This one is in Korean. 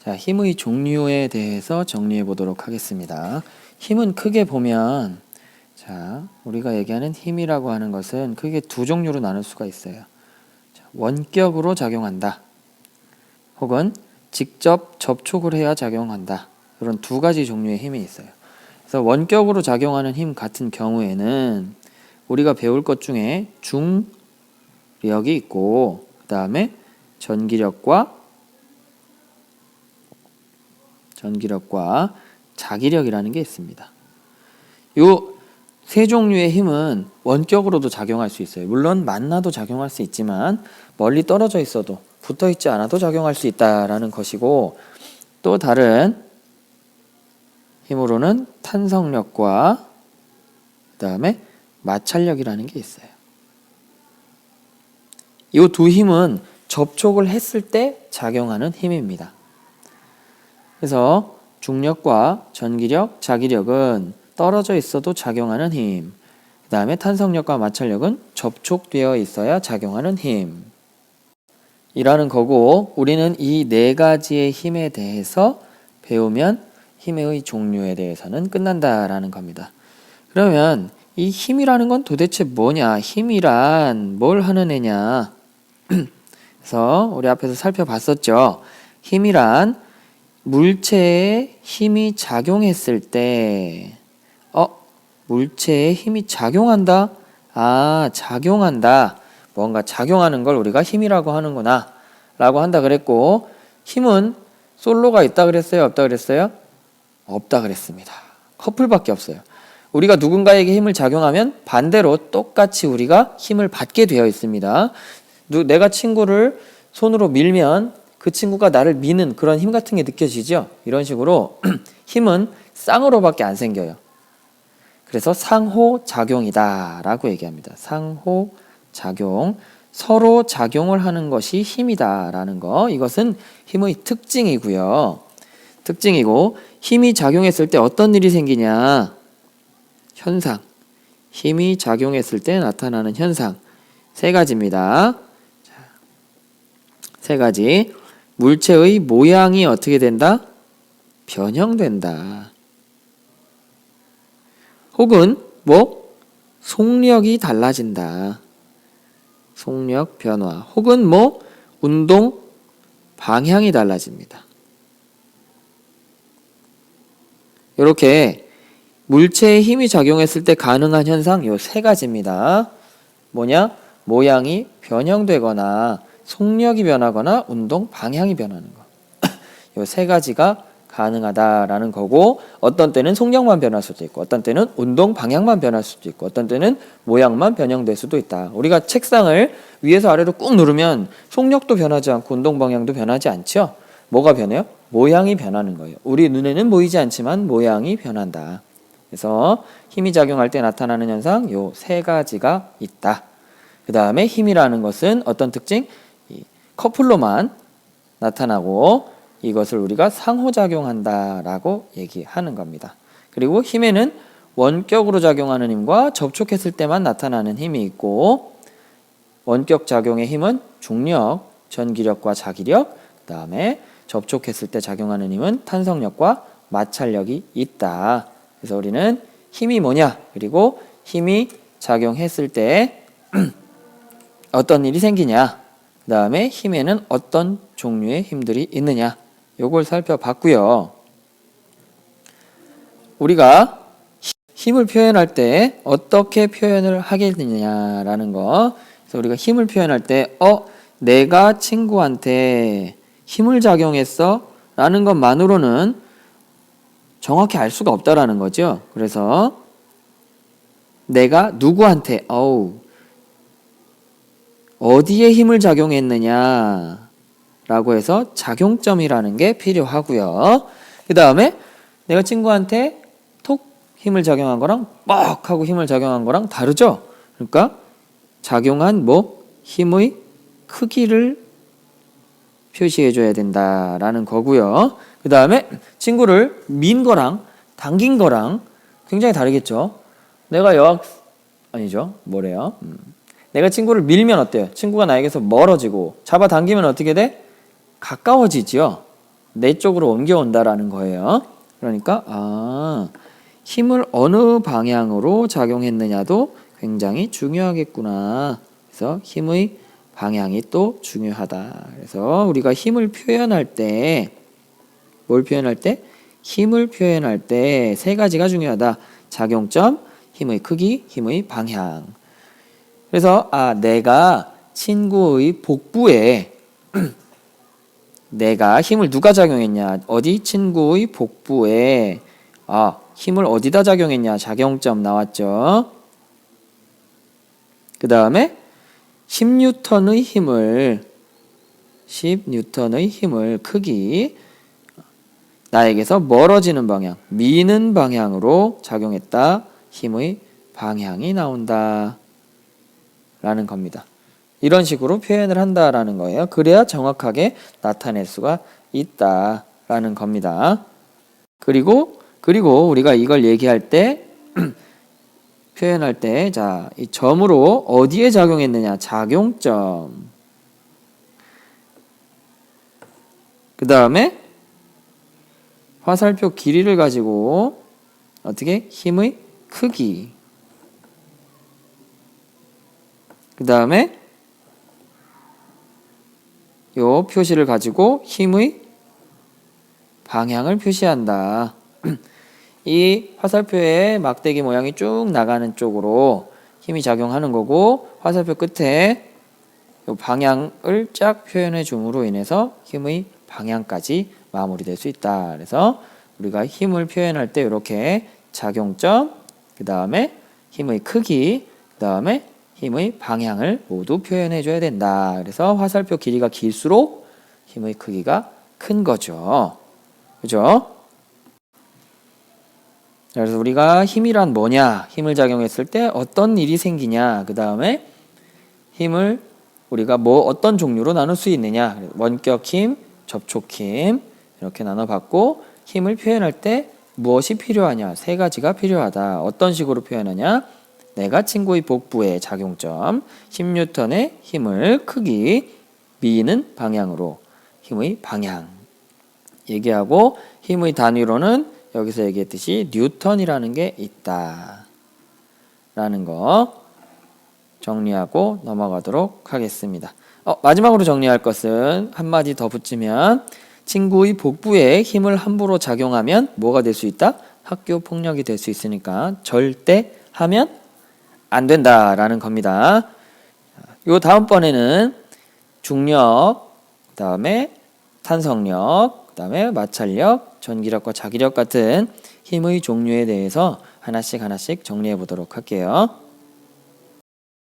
자, 힘의 종류에 대해서 정리해 보도록 하겠습니다. 힘은 크게 보면, 자, 우리가 얘기하는 힘이라고 하는 것은 크게 두 종류로 나눌 수가 있어요. 자, 원격으로 작용한다. 혹은 직접 접촉을 해야 작용한다. 이런 두 가지 종류의 힘이 있어요. 그래서 원격으로 작용하는 힘 같은 경우에는 우리가 배울 것 중에 중력이 있고, 그 다음에 전기력과 자기력이라는 게 있습니다. 요 세 종류의 힘은 원격으로도 작용할 수 있어요. 물론 만나도 작용할 수 있지만 멀리 떨어져 있어도 붙어 있지 않아도 작용할 수 있다라는 것이고, 또 다른 힘으로는 탄성력과 그 다음에 마찰력이라는 게 있어요. 이 두 힘은 접촉을 했을 때 작용하는 힘입니다. 그래서 중력과 전기력, 자기력은 떨어져 있어도 작용하는 힘, 그 다음에 탄성력과 마찰력은 접촉되어 있어야 작용하는 힘 이라는 거고, 우리는 이 네 가지의 힘에 대해서 배우면 힘의 종류에 대해서는 끝난다라는 겁니다. 그러면 이 힘이라는 건 도대체 뭐냐? 힘이란 뭘 하는 애냐? 그래서 우리 앞에서 살펴봤었죠. 힘이란 물체에 힘이 작용했을 때, 물체에 힘이 작용한다? 작용한다. 뭔가 작용하는 걸 우리가 힘이라고 하는구나 라고 한다 그랬고, 힘은 솔로가 있다 그랬어요? 없다 그랬어요? 없다 그랬습니다. 커플밖에 없어요. 우리가 누군가에게 힘을 작용하면 반대로 똑같이 우리가 힘을 받게 되어 있습니다. 내가 친구를 손으로 밀면 그 친구가 나를 미는 그런 힘 같은 게 느껴지죠? 이런 식으로 힘은 쌍으로밖에 안 생겨요. 그래서 상호작용이다 라고 얘기합니다. 상호작용, 서로 작용을 하는 것이 힘이다 라는 거, 이것은 힘의 특징이고요. 특징이고, 힘이 작용했을 때 어떤 일이 생기냐? 현상, 힘이 작용했을 때 나타나는 현상 세 가지입니다. 세 가지. 물체의 모양이 어떻게 된다? 변형된다. 혹은 속력이 달라진다. 속력 변화. 혹은 운동 방향이 달라집니다. 이렇게 물체에 힘이 작용했을 때 가능한 현상 요 세 가지입니다. 뭐냐? 모양이 변형되거나 속력이 변하거나 운동 방향이 변하는 거. 요 세 가지가 가능하다라는 거고, 어떤 때는 속력만 변할 수도 있고, 어떤 때는 운동 방향만 변할 수도 있고, 어떤 때는 모양만 변형될 수도 있다. 우리가 책상을 위에서 아래로 꾹 누르면 속력도 변하지 않고 운동 방향도 변하지 않죠? 뭐가 변해요? 모양이 변하는 거예요. 우리 눈에는 보이지 않지만 모양이 변한다. 그래서 힘이 작용할 때 나타나는 현상 요 세 가지가 있다. 그 다음에 힘이라는 것은 어떤 특징? 커플로만 나타나고, 이것을 우리가 상호작용한다라고 얘기하는 겁니다. 그리고 힘에는 원격으로 작용하는 힘과 접촉했을 때만 나타나는 힘이 있고, 원격 작용의 힘은 중력, 전기력과 자기력, 그 다음에 접촉했을 때 작용하는 힘은 탄성력과 마찰력이 있다. 그래서 우리는 힘이 뭐냐, 그리고 힘이 작용했을 때 어떤 일이 생기냐, 그 다음에 힘에는 어떤 종류의 힘들이 있느냐, 요걸 살펴봤고요. 우리가 힘을 표현할 때 어떻게 표현을 하겠느냐라는 거. 그래서 우리가 힘을 표현할 때 내가 친구한테 힘을 작용했어 라는 것만으로는 정확히 알 수가 없다라는 거죠. 그래서 내가 누구한테 어디에 힘을 작용했느냐 라고 해서 작용점이라는 게 필요하고요. 그 다음에 내가 친구한테 톡 힘을 작용한 거랑 뻑 하고 힘을 작용한 거랑 다르죠. 그러니까 작용한 힘의 크기를 표시해 줘야 된다라는 거고요. 그 다음에 친구를 민 거랑 당긴 거랑 굉장히 다르겠죠. 내가 내가 친구를 밀면 어때요? 친구가 나에게서 멀어지고, 잡아당기면 어떻게 돼? 가까워지죠. 내 쪽으로 옮겨온다라는 거예요. 그러니까 힘을 어느 방향으로 작용했느냐도 굉장히 중요하겠구나. 그래서 힘의 방향이 또 중요하다. 그래서 우리가 힘을 표현할 때 뭘 표현할 때? 힘을 표현할 때 세 가지가 중요하다. 작용점, 힘의 크기, 힘의 방향. 그래서 내가 친구의 복부에 내가 힘을 누가 작용했냐? 어디? 친구의 복부에 힘을 어디다 작용했냐? 작용점 나왔죠. 그 다음에 10N의 힘을 크기 나에게서 멀어지는 방향, 미는 방향으로 작용했다. 힘의 방향이 나온다 라는 겁니다. 이런 식으로 표현을 한다라는 거예요. 그래야 정확하게 나타낼 수가 있다라는 겁니다. 그리고 우리가 이걸 얘기할 때 표현할 때 이 점으로 어디에 작용했느냐? 작용점. 그 다음에 화살표 길이를 가지고 어떻게? 힘의 크기. 그 다음에 요 표시를 가지고 힘의 방향을 표시한다. 이 화살표의 막대기 모양이 쭉 나가는 쪽으로 힘이 작용하는 거고, 화살표 끝에 요 방향을 쫙 표현해 줌으로 인해서 힘의 방향까지 마무리될 수 있다. 그래서 우리가 힘을 표현할 때 이렇게 작용점, 그 다음에 힘의 크기, 그 다음에 힘의 방향을 모두 표현해 줘야 된다. 그래서 화살표 길이가 길수록 힘의 크기가 큰 거죠. 그죠? 그래서 우리가 힘이란 뭐냐? 힘을 작용했을 때 어떤 일이 생기냐? 그 다음에 힘을 우리가 어떤 종류로 나눌 수 있느냐? 원격 힘, 접촉 힘 이렇게 나눠봤고, 힘을 표현할 때 무엇이 필요하냐? 세 가지가 필요하다. 어떤 식으로 표현하냐? 내가 친구의 복부의 작용점, 10N의 힘을 크기, 미는 방향으로 힘의 방향 얘기하고, 힘의 단위로는 여기서 얘기했듯이 뉴턴이라는 게 있다 라는 거 정리하고 넘어가도록 하겠습니다. 마지막으로 정리할 것은 한마디 더 붙이면, 친구의 복부에 힘을 함부로 작용하면 뭐가 될 수 있다? 학교 폭력이 될 수 있으니까 절대 하면 안 된다라는 겁니다. 요 다음번에는 중력, 그 다음에 탄성력, 그 다음에 마찰력, 전기력과 자기력 같은 힘의 종류에 대해서 하나씩 정리해 보도록 할게요.